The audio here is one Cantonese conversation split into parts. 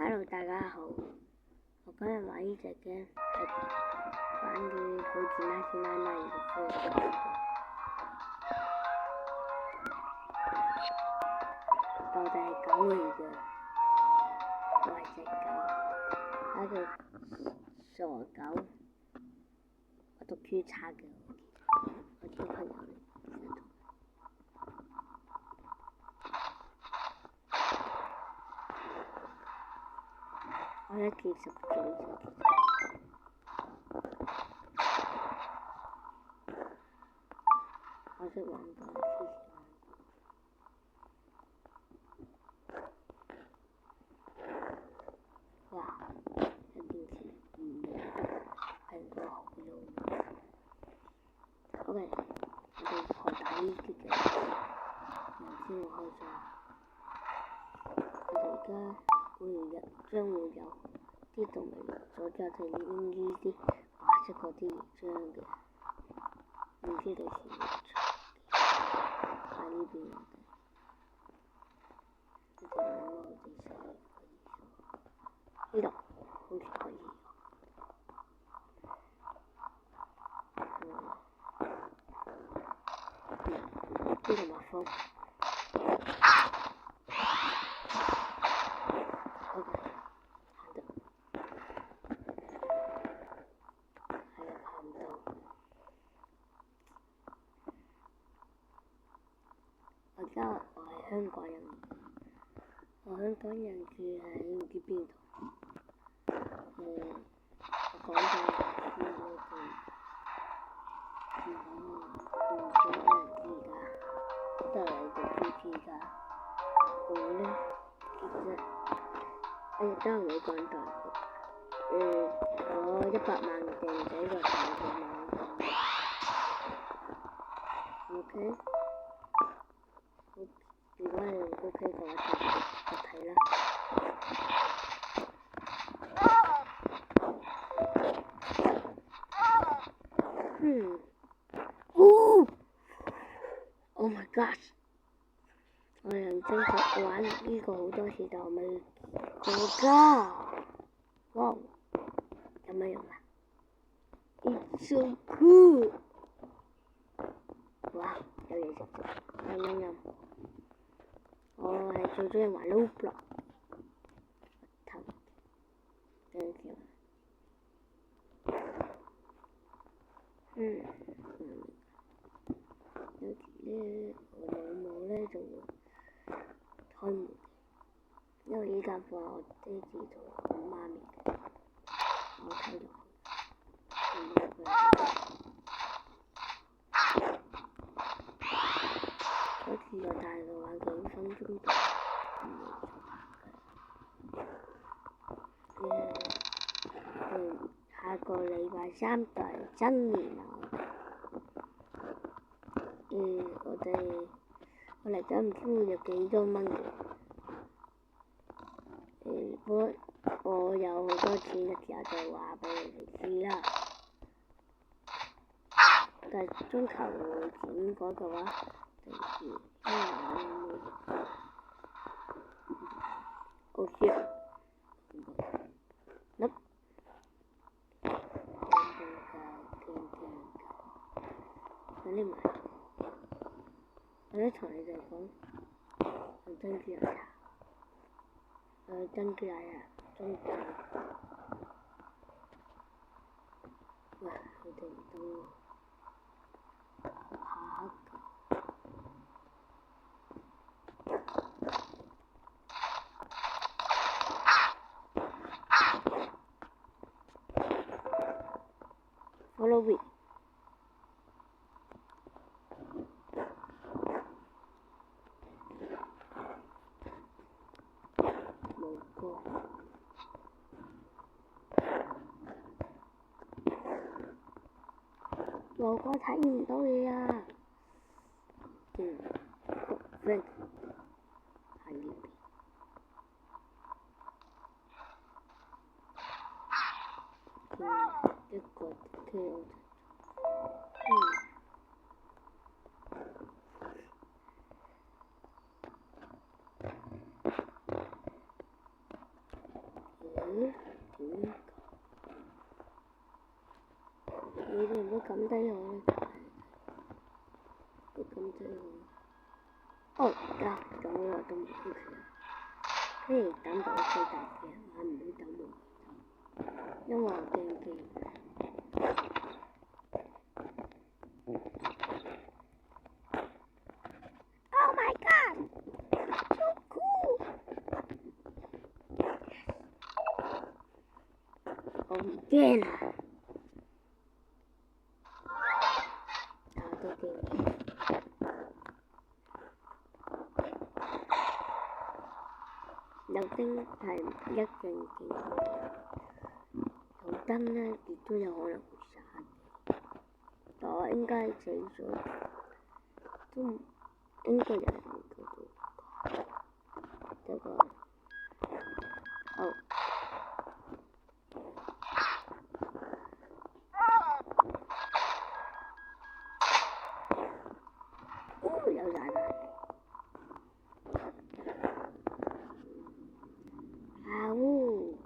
Hello，大家好。我今日玩呢隻 game 係關於好似1999嘅科技。我哋係狗嚟嘅，我係隻狗，係一個傻狗。我讀書差嘅，我啲朋友嚟。我一件十歲啫，我識玩過，哇！一件事係個好用。OK，我哋學打呢啲嘅，頭先我開咗。我哋而家將會有啲動物嚟咗，就係用呢啲白色嗰啲章嘅，唔知你是唔是喺呢邊我哋呢度好似可以，呢個蜜蜂。而家我係香港人，我香港人住喺唔知邊度。我講到先嗰度，唔想俾人知㗎，得你哋知㗎。我呢，其實得你講大陸。我100萬訂咗個大陸網站。OK。如果你用 OK 嘅話，就睇啦。Oh my gosh！ 我認真玩呢個好多次，但我未過㗎。哇！有咩用啊 ？It's so cool！ 哇！有嘢食啫，我係最中意玩 Roblox。Thank you。有時呢，我老母呢就會開門，因為依間房係我爹哋同我媽咪嘅，我睇落去。嗰次我帶佢玩幾分鐘就下個禮拜3就係新年啦。我嚟緊唔知會有幾多蚊嘅。如果我有好多錢嘅時候，就話俾你哋知啦。但係中球錢嗰個話，對唔住，因為我冇。Oh shit！ Nope！ 有啲埋。我都同你哋講，有珍珠奶茶，珍珠奶茶，珍珠。哇！佢哋唔到喎，下一個。Follow me。我睇唔到嘢啊！friend 喺呢邊。一個跳。撳低我啦，你撳低我。哦，而家咁我都唔好奇，跟住等到最大嘅，我唔會等我，因為我驚驚。Oh my god! So cool! 我唔驚啊！我都驚。有燈係一定見到嘅，有燈咧亦都有可能會閃嘅。但我應該死咗，都應該有人會見到。這個，哦。有蛋啊！啊呜！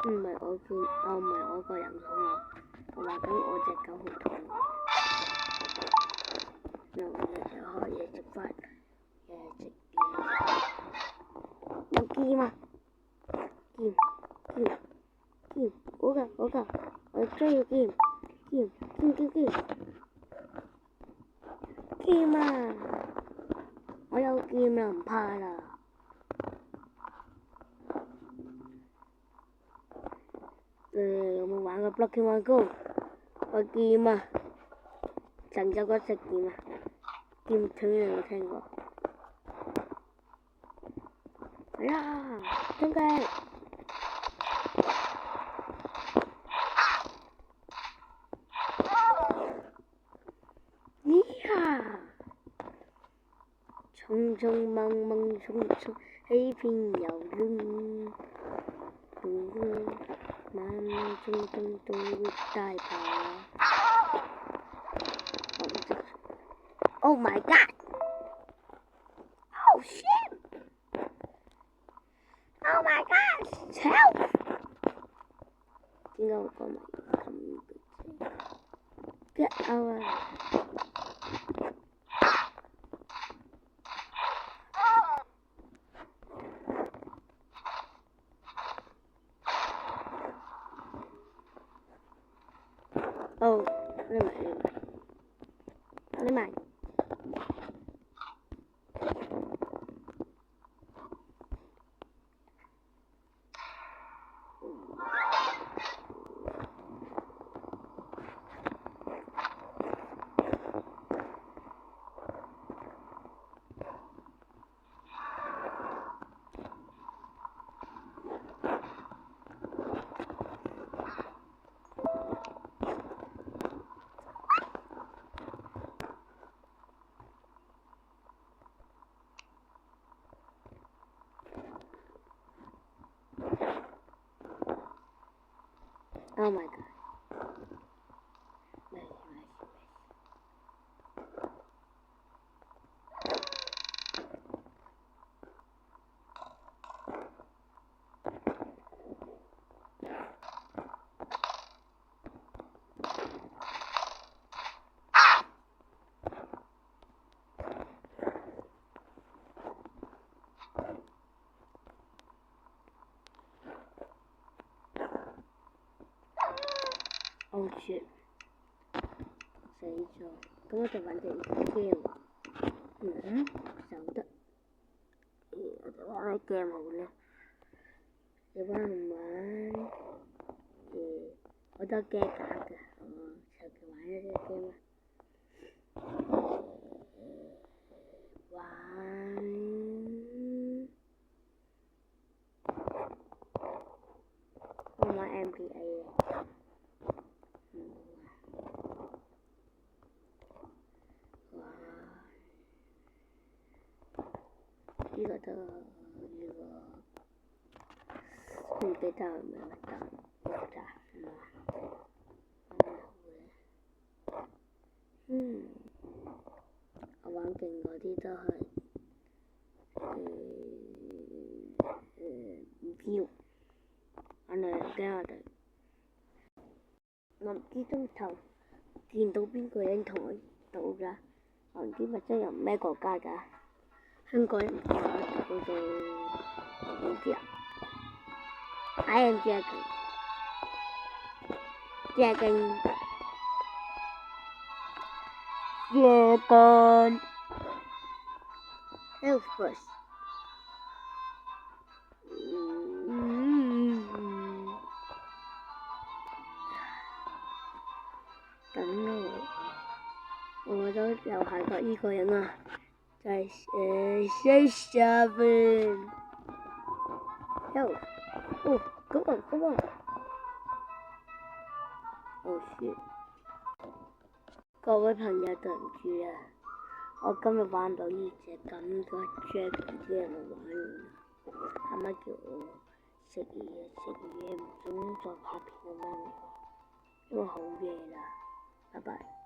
唔係我個人肚餓，我話緊我隻狗好肚餓，然後我哋就開嘢食翻，食有劍啊！劍，嗰個，我追要劍啊！我有劍啦，唔怕啦。有冇玩過 Pokemon Go？個劍啊，神獸嗰隻劍啊，劍盾你有冇聽過？係啊，衝擊！咦呀！匆忙欺騙遊園，慢慢中都會大跑。Oh my god! Oh shit! Oh my god! Help! 點解我講埋咁嘅？Get out! 哦，你買。Oh my god. Oh shit！ 死咗，咁我就揾隻game，手得，我就玩咩 game 好咧？你玩唔玩？好多 game 打㗎，求其玩一隻 game 啦。玩我玩 NBA 啊！呢個得，呢個。唔記得係咪乜蛋肉咋係嘛？我玩勁嗰啲都係唔知喎，反正驚我哋我唔知中頭見到邊個人同我到㗎，我唔知或者由咩國家㗎，香港人話叫做唔知啊，I am Dragon。Health first。等我都有下個依個人啊，就係67 Health。哦，come on。哦shit。各位朋友對唔住啊，我今日玩到呢隻咁嘅 Dragon 啲人玩完，啱啱叫我食嘢唔准再拍片咁樣，因為好夜啦，拜拜。